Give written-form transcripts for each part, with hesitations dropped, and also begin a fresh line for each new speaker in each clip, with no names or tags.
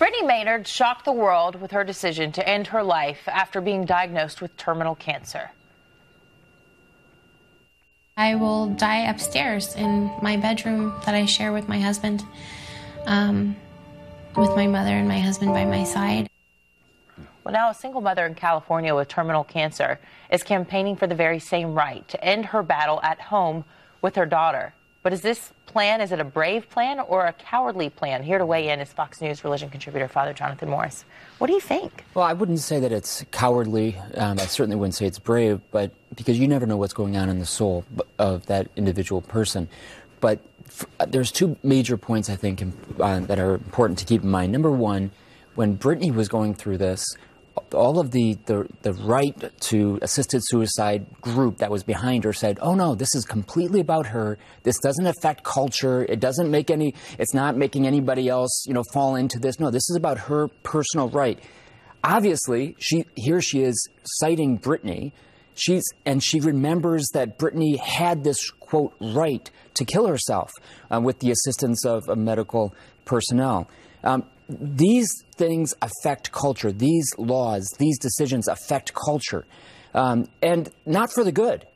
Brittany Maynard shocked the world with her decision to end her life after being diagnosed with terminal cancer.
I will die upstairs in my bedroom that I share with my husband, with my mother and my husband by my side.
Well, now a single mother in California with terminal cancer is campaigning for the very same right to end her battle at home with her daughter. But is this plan, is it a brave plan or a cowardly plan? Here to weigh in is Fox News religion contributor Father Jonathan Morris. What do you think?
Well, I wouldn't say that it's cowardly. I certainly wouldn't say it's brave, but because you never know what's going on in the soul of that individual person. But there's two major points, I think, that are important to keep in mind. Number one, when Brittany was going through this, all of the right to assisted suicide group that was behind her said, oh no, this is completely about her. This doesn't affect culture. It's not making anybody else, fall into this. No, this is about her personal right. Obviously, here she is citing Brittany. She remembers that Brittany had this, quote, right to kill herself with the assistance of medical personnel. These things affect culture. These laws, these decisions affect culture, and not for the good.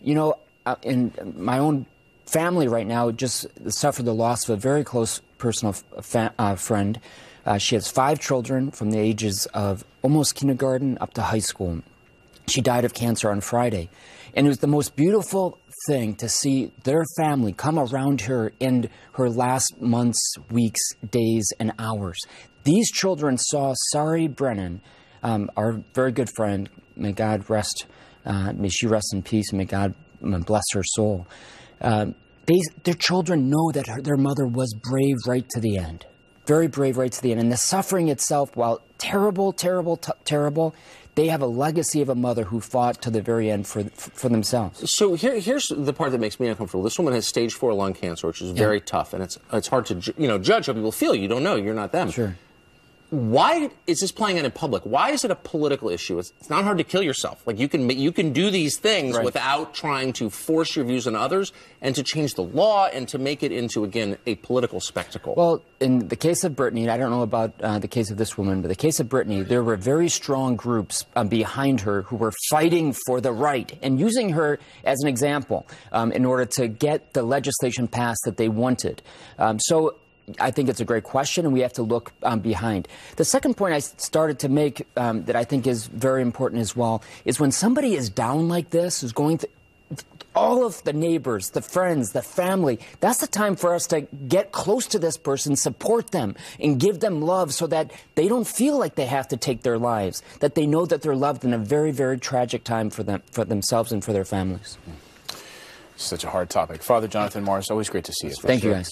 In my own family right now, just suffered the loss of a very close personal friend. She has 5 children from the ages of almost kindergarten up to high school. She died of cancer on Friday. And it was the most beautiful thing to see their family come around her in her last months, weeks, days, and hours. These children saw Sari Brennan, our very good friend. May God rest, may she rest in peace, and may God bless her soul. Their children know that their mother was brave right to the end. Very brave right to the end. And the suffering itself, while terrible, terrible, they have a legacy of a mother who fought to the very end for themselves.
So here's the part that makes me uncomfortable. This woman has stage 4 lung cancer, which is very tough, and it's hard to judge how people feel. You don't know. You're not them.
Sure.
Why is this playing out in public? Why is it a political issue? It's not hard to kill yourself. Like you can do these things without trying to force your views on others and to change the law and to make it into, again, a political spectacle.
Well, in the case of Brittany, I don't know about the case of this woman, but the case of Brittany, there were very strong groups behind her who were fighting for the right and using her as an example in order to get the legislation passed that they wanted. So I think it's a great question, and we have to look behind. The second point I started to make that I think is very important as well is when somebody is down like this, who's going through all of the neighbors, the friends, the family, that's the time for us to get close to this person, support them, and give them love so that they don't feel like they have to take their lives, that they know that they're loved in a very, very tragic time for themselves and for their families.
Such a hard topic. Father Jonathan Morris, always great to see you.
Thank you, guys.